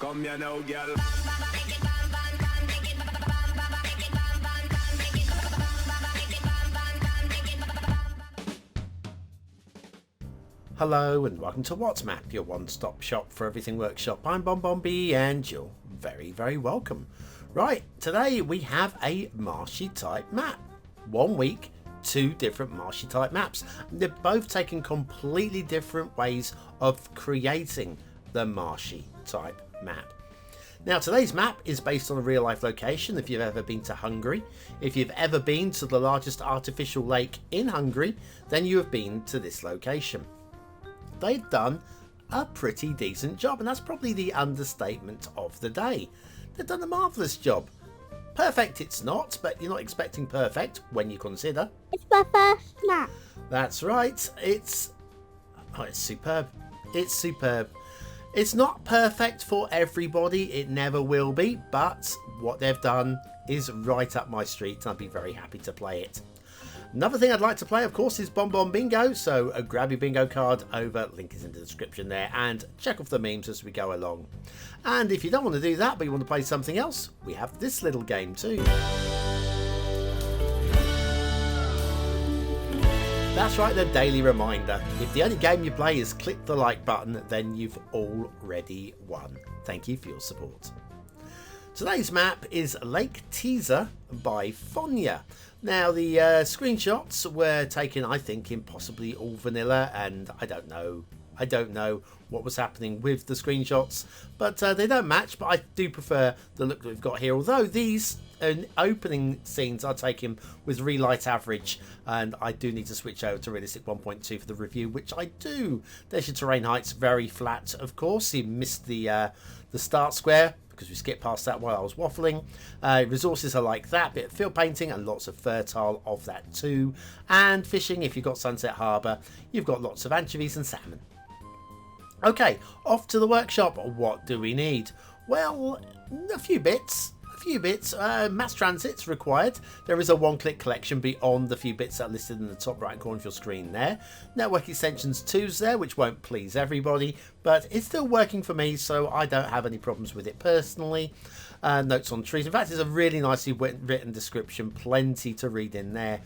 Come here now, girl. Hello and welcome to What's Map, your one-stop shop for everything workshop. I'm BonBonB and you're very welcome. Right, today we have a marshy type map. 1 week, 2 different marshy type maps. They're both taking completely different ways of creating the marshy type map. Now today's map is based on a real life location. If you've ever been to Hungary, if you've ever been to the largest artificial lake in Hungary, then you have been to this location. They've done a pretty decent job, and that's probably the understatement of the day. They've done a marvellous job. Perfect it's not, but you're not expecting perfect when you consider. It's my first map. That's right, it's superb. It's superb. It's not perfect for everybody, it never will be, but what they've done is right up my street and I'd be very happy to play it. Another thing I'd like to play, of course, is BonBonBingo, so grab your bingo card over, link is in the description there, and check off the memes as we go along. And if you don't want to do that, but you want to play something else, we have this little game too. That's right, the daily reminder. If the only game you play is click the like button, then you've already won. Thank you for your support. Today's map is Lake Tisza by Fonyaa. Now the screenshots were taken, I think, in possibly all vanilla, and I don't know what was happening with the screenshots, but they don't match. But I do prefer the look that we've got here, although these opening scenes are taken with relight average, and I do need to switch over to realistic 1.2 for the review, which I do. There's your terrain heights, very flat, of course. You missed the start square because we skipped past that while I was waffling. Resources are like that, bit of field painting and lots of fertile of that too. And fishing, if you've got Sunset Harbour, you've got lots of anchovies and salmon. Okay, off to the workshop. What do we need? Well, a few bits. Mass transits required. There is a one-click collection beyond the few bits that are listed in the top right corner of your screen there. Network extensions 2's there, which won't please everybody, but it's still working for me, so I don't have any problems with it personally. Notes on trees. In fact, it's a really nicely written description, plenty to read in there.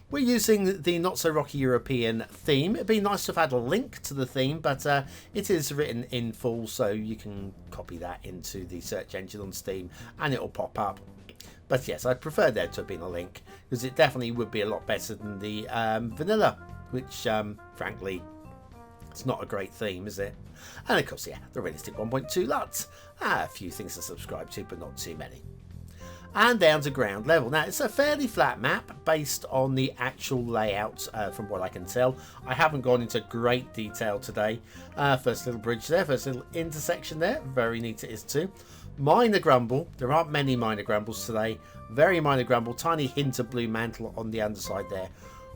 We're using the Not So Rocky European theme. It'd be nice to have had a link to the theme, but it is written in full, so you can copy that into the search engine on Steam and it'll pop up. But yes, I prefer there to have been a link, because it definitely would be a lot better than the vanilla, which frankly, it's not a great theme, is it? And of course, yeah, the realistic 1.2 LUTs. A few things to subscribe to, but not too many. And down to ground level. Now it's a fairly flat map based on the actual layout, from what I can tell. I haven't gone into great detail today. First little bridge there, first little intersection there, very neat it is too. Minor grumble, there aren't many minor grumbles today. Very minor grumble, tiny hint of blue mantle on the underside there.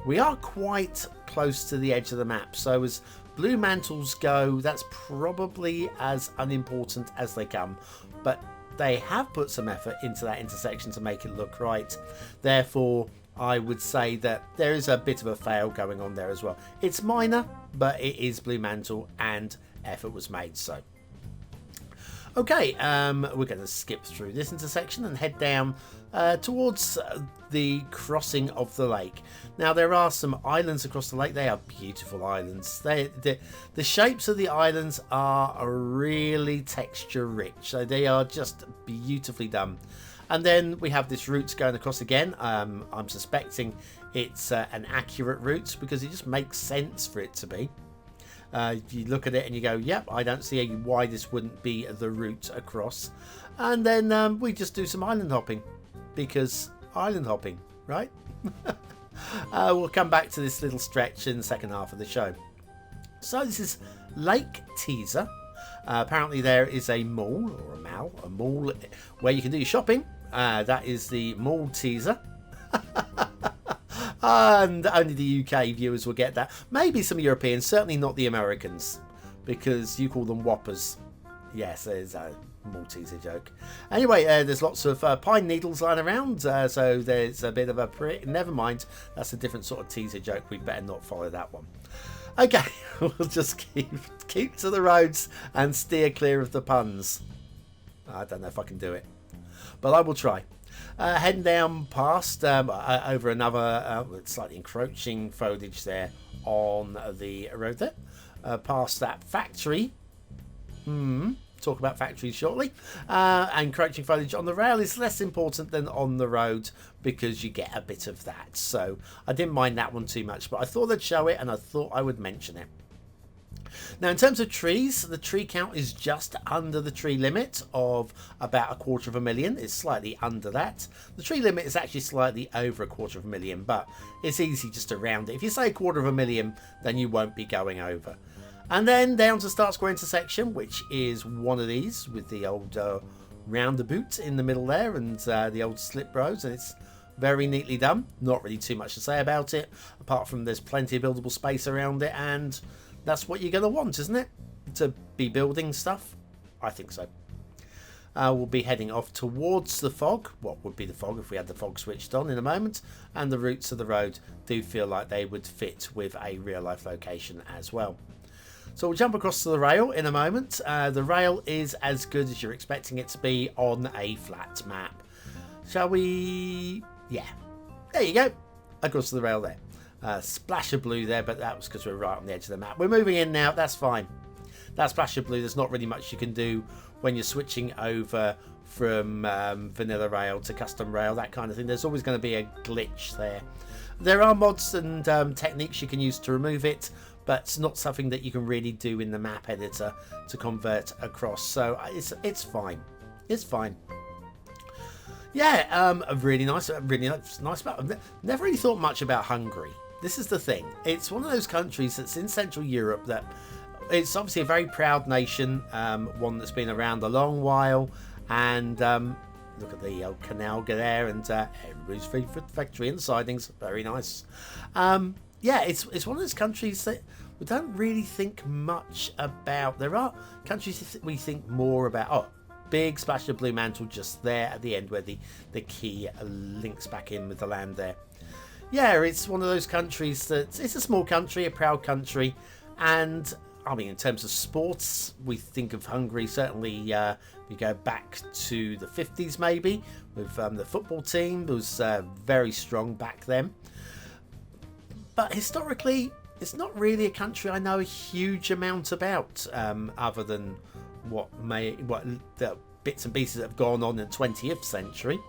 We are quite close to the edge of the map, so as blue mantles go, that's probably as unimportant as they come, but they have put some effort into that intersection to make it look right. Therefore, I would say that there is a bit of a fail going on there as well. It's minor, but it is blue mantle and effort was made. So, okay, we're going to skip through this intersection and head down towards the crossing of the lake. Now there are some islands across the lake. They are beautiful islands. The shapes of the islands are really texture rich, so they are just beautifully done. And then we have this route going across again. I'm suspecting it's an accurate route because it just makes sense for it to be. You look at it and you go, yep, I don't see why this wouldn't be the route across. And then we just do some island hopping, because island hopping, right? We'll come back to this little stretch in the second half of the show. So this is Lake Tisza. Apparently there is a mall, or a mall where you can do your shopping. That is the Mall Tisza. And only the UK viewers will get that. Maybe some Europeans, certainly not the Americans, because you call them Whoppers. Yes, there's a Malteser joke. Anyway, there's lots of pine needles lying around, so there's a bit of a never mind, that's a different sort of teaser joke. We better not follow that one. Okay, we'll just keep to the roads and steer clear of the puns. I don't know if I can do it, but I will try. Heading down past over another slightly encroaching foliage there on the road there, past that factory. Talk about factories shortly. Encroaching foliage on the rail is less important than on the road because you get a bit of that. So I didn't mind that one too much, but I thought I'd show it and I thought I would mention it. Now, in terms of trees, the tree count is just under the tree limit of about 250,000. It's slightly under that. The tree limit is actually slightly over 250,000, but it's easy just to round it. If you say 250,000, then you won't be going over. And then down to Start Square intersection, which is one of these with the old roundabout in the middle there and the old slip roads, and it's very neatly done. Not really too much to say about it, apart from there's plenty of buildable space around it, and that's what you're going to want, isn't it? To be building stuff? I think so. We'll be heading off towards the fog. What would be the fog if we had the fog switched on in a moment? And the routes of the road do feel like they would fit with a real-life location as well. So we'll jump across to the rail in a moment. The rail is as good as you're expecting it to be on a flat map. Shall we? Yeah. There you go. Across to the rail there. Splash of blue there, but that was because we're right on the edge of the map. We're moving in now. That's fine. That splash of blue, there's not really much you can do when you're switching over from vanilla rail to custom rail, that kind of thing. There's always going to be a glitch there. There are mods and techniques you can use to remove it, but it's not something that you can really do in the map editor to convert across. So it's fine. It's fine. Yeah, a really nice map. I've never really thought much about Hungary. This is the thing. It's one of those countries that's in Central Europe that it's obviously a very proud nation, one that's been around a long while, and look at the old canal there, and everybody's free for the factory and the sidings. Very nice. Yeah, it's one of those countries that we don't really think much about. There are countries we think more about. Oh, big splash of blue mantle just there at the end where the key links back in with the land there. Yeah, it's one of those countries that it's a small country, a proud country, and I mean, in terms of sports, we think of Hungary, certainly we go back to the 50s maybe, with the football team. It was very strong back then. But historically, it's not really a country I know a huge amount about, other than what the bits and pieces that have gone on in the 20th century.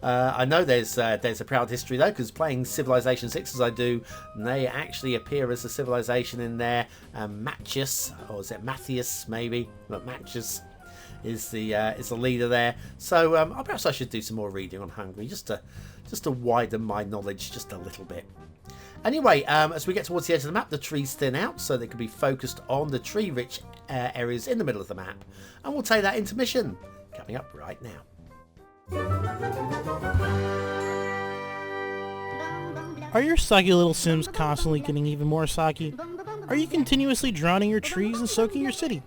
I know there's a proud history though, because playing Civilization 6 as I do, they actually appear as a civilization in there. Matthias, or is it Matthias maybe? But Matthias is the leader there. So perhaps I should do some more reading on Hungary just to widen my knowledge just a little bit. Anyway, as we get towards the edge of the map, the trees thin out so they can be focused on the tree-rich areas in the middle of the map, and we'll take that intermission coming up right now. Are your soggy little Sims constantly getting even more soggy? Are you continuously drowning your trees and soaking your city?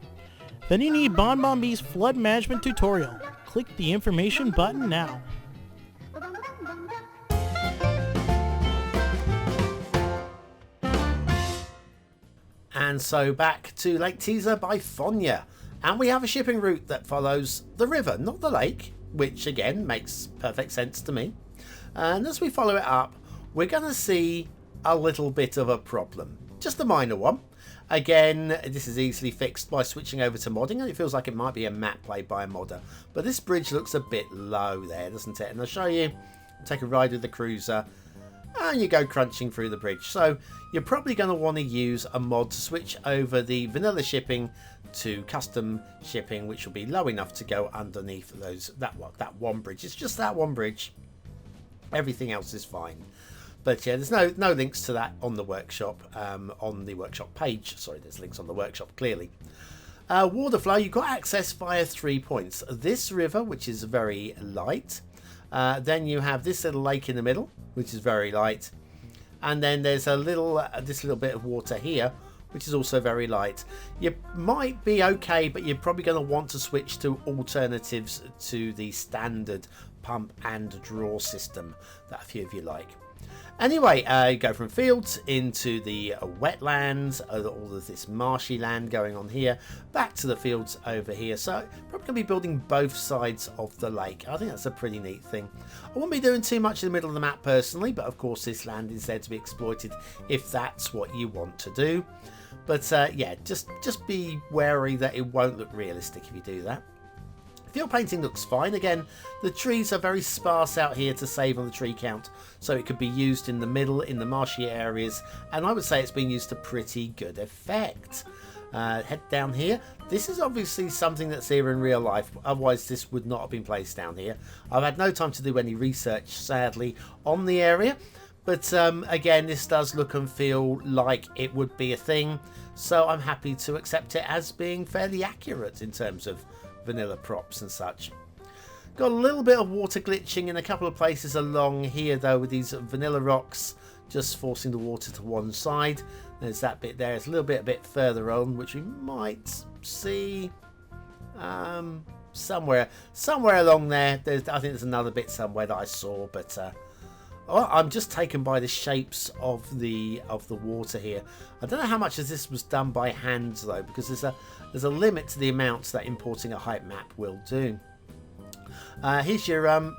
Then you need BonBonB's flood management tutorial. Click the information button now. And so back to Lake Tisza by Fonyaa, and we have a shipping route that follows the river, not the lake, which again makes perfect sense to me. And as we follow it up, we're going to see a little bit of a problem, just a minor one. Again, this is easily fixed by switching over to modding, and it feels like it might be a map played by a modder, but this bridge looks a bit low there, doesn't it? And I'll show you. Take a ride with the cruiser and you go crunching through the bridge. So you're probably going to want to use a mod to switch over the vanilla shipping to custom shipping, which will be low enough to go underneath that one bridge. It's just that one bridge. Everything else is fine. But yeah, there's no links to that on the workshop, on the workshop page. Sorry, there's links on the workshop clearly. Water flow, you've got access via 3 points. This river, which is very light. Then you have this little lake in the middle, which is very light. And then there's a little this little bit of water here, which is also very light. You might be okay, but you're probably going to want to switch to alternatives to the standard pump and draw system that a few of you like. Anyway, you go from fields into the wetlands, all of this marshy land going on here, back to the fields over here. So probably going to be building both sides of the lake. I think that's a pretty neat thing. I won't be doing too much in the middle of the map personally, but of course this land is there to be exploited if that's what you want to do. But yeah, just be wary that it won't look realistic if you do that. Field painting looks fine. Again, the trees are very sparse out here to save on the tree count, so it could be used in the middle, in the marshy areas, and I would say it's been used to pretty good effect. Head down here. This is obviously something that's here in real life, otherwise this would not have been placed down here. I've had no time to do any research, sadly, on the area, but again, this does look and feel like it would be a thing, so I'm happy to accept it as being fairly accurate in terms of vanilla props and such. Got a little bit of water glitching in a couple of places along here though, with these vanilla rocks just forcing the water to one side. There's that bit there. It's a little bit a bit further on, which we might see somewhere along there. I think there's another bit somewhere that I saw, but I'm just taken by the shapes of the water here. I don't know how much of this was done by hand though, because there's a limit to the amounts that importing a height map will do. Here's your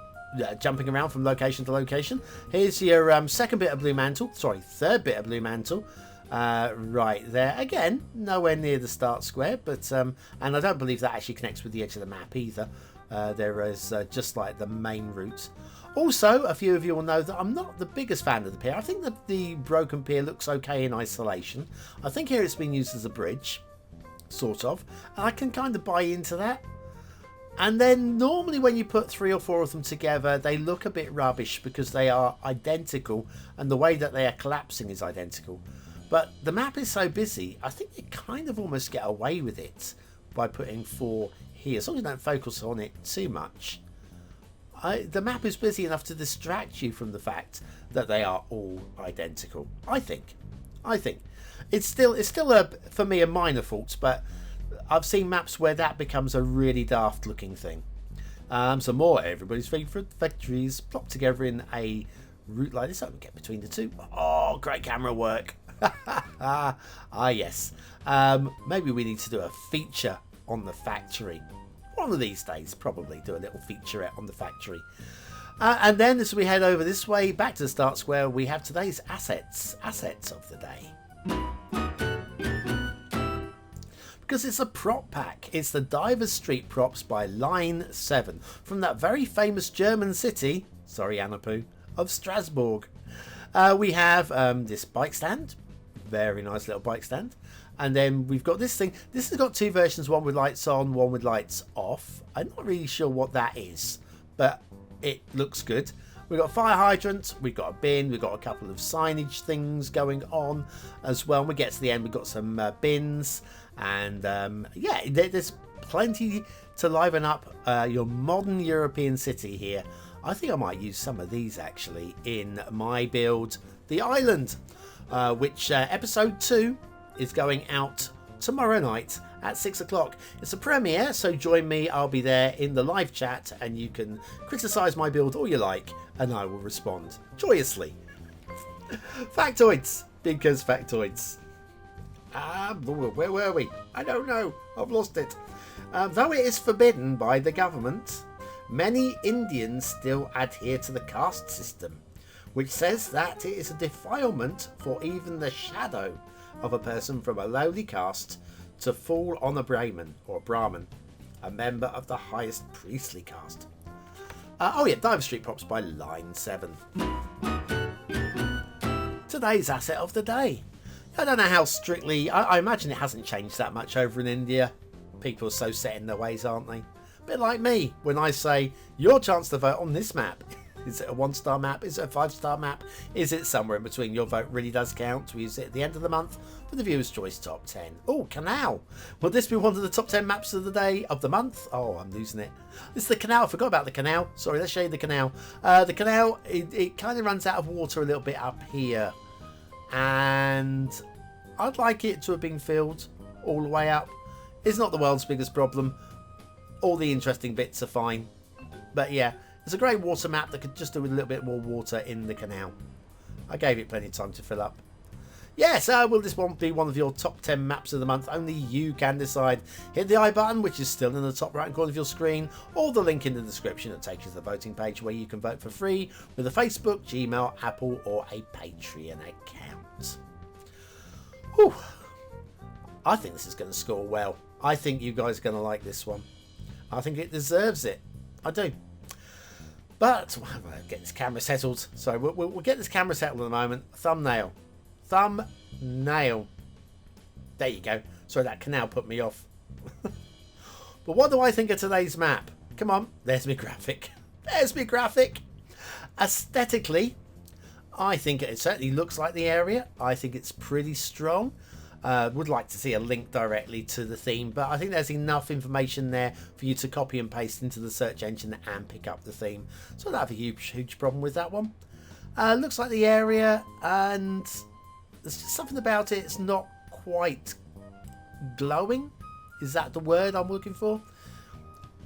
jumping around from location to location. Here's your second bit of blue mantle. Sorry, third bit of blue mantle. Right there. Again, nowhere near the start square, but and I don't believe that actually connects with the edge of the map either. There is just like the main route. Also, a few of you will know that I'm not the biggest fan of the pier. I think that the broken pier looks okay in isolation. I think here it's been used as a bridge, sort of, and I can kind of buy into that. And then normally when you put 3 or 4 of them together, they look a bit rubbish because they are identical and the way that they are collapsing is identical. But the map is so busy, I think you kind of almost get away with it by putting 4 here, as long as you don't focus on it too much. The map is busy enough to distract you from the fact that they are all identical. I think it's still for me a minor fault, but I've seen maps where that becomes a really daft looking thing. Some more everybody's favourite factories plopped together in a route like this. I can get between the two. Oh, great camera work. Yes. Maybe we need to do a feature on the factory. One of these days, probably do a little featurette on the factory. And then as we head over this way, back to the start square, we have today's assets of the day. Because it's a prop pack. It's the Divers Street props by Line 7 from that very famous German city, sorry Annapu, of Strasbourg. We have this bike stand, very nice little bike stand. And then we've got this thing. This has got 2 versions, one with lights on, one with lights off. I'm not really sure what that is, but it looks good. We've got a fire hydrant, we've got a bin, we've got a couple of signage things going on as well. When we get to the end, we've got some bins. And yeah, there's plenty to liven up your modern European city here. I think I might use some of these actually in my build, The Island, which episode 2 is going out tomorrow night at 6 o'clock. It's a premiere, so join me. I'll be there in the live chat and you can criticise my build all you like and I will respond joyously. Factoids, because factoids. Where were we? I don't know. I've lost it. Though it is forbidden by the government, many Indians still adhere to the caste system, which says that it is a defilement for even the shadow of a person from a lowly caste to fall on a Brahmin, a member of the highest priestly caste. Oh yeah, Diver Street props by Line 7. Today's asset of the day. I don't know how strictly, I imagine it hasn't changed that much over in India. People are so set in their ways, aren't they? A bit like me, when I say, your chance to vote on this map. Is it a 1-star map? Is it a 5-star map? Is it somewhere in between? Your vote really does count. We use it at the end of the month for the Viewer's Choice Top 10. Oh, Canal. Will this be one of the top 10 maps of the day, of the month? Oh, I'm losing it. This is the canal. I forgot about the canal. Sorry, let's show you the canal. The canal, it kind of runs out of water a little bit up here. And I'd like it to have been filled all the way up. It's not the world's biggest problem. All the interesting bits are fine. But yeah, it's a great water map that could just do with a little bit more water in the canal. I gave it plenty of time to fill up. Yes, will this one be one of your top 10 maps of the month? Only you can decide. Hit the I button, which is still in the top right corner of your screen, or the link in the description that takes you to the voting page where you can vote for free with a Facebook, Gmail, Apple, or a Patreon account. Whew. I think this is going to score well. I think you guys are going to like this one. I think it deserves it. I do. But well, get this camera settled. So we'll get this camera settled in a moment. Thumbnail. Thumbnail. There you go. Sorry, that canal put me off. But what do I think of today's map? Come on. There's my graphic. There's my graphic. Aesthetically, I think it certainly looks like the area. I think it's pretty strong. Would like to see a link directly to the theme, but I think there's enough information there for you to copy and paste into the search engine and pick up the theme. So I don't have a huge problem with that one. Looks like the area, and there's just something about it. It's not quite glowing. Is that the word I'm looking for?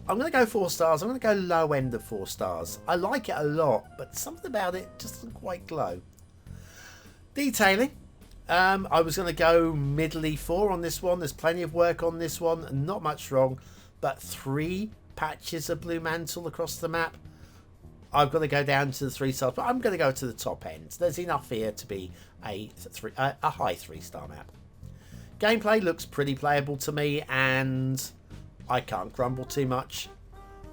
I'm going to go 4 stars. I'm going to go low end of 4 stars. I like it a lot, but something about it just doesn't quite glow. Detailing. I was going to go middly 4 on this one. There's plenty of work on this one. Not much wrong, but 3 patches of blue mantle across the map. I've got to go down to the 3 stars, but I'm going to go to the top end. There's enough here to be a high 3-star map. Gameplay looks pretty playable to me, and I can't grumble too much.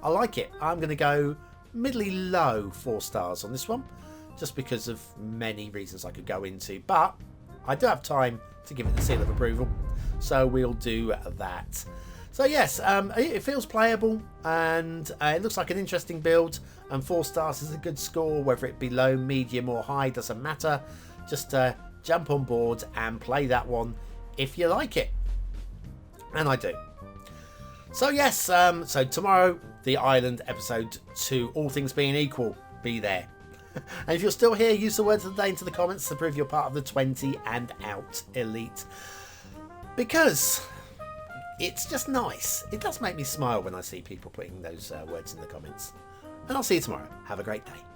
I like it. I'm going to go middly low 4 stars on this one, just because of many reasons I could go into, but I do have time to give it the seal of approval, so we'll do that. So yes, it feels playable, and it looks like an interesting build, and 4 stars is a good score. Whether it be low, medium or high doesn't matter. Just jump on board and play that one if you like it, and I do. So yes, so tomorrow, the island episode 2, all things being equal, be there. And if you're still here, use the words of the day into the comments to prove you're part of the 20 and out elite, because it's just nice. It does make me smile when I see people putting those words in the comments. And I'll see you tomorrow. Have a great day.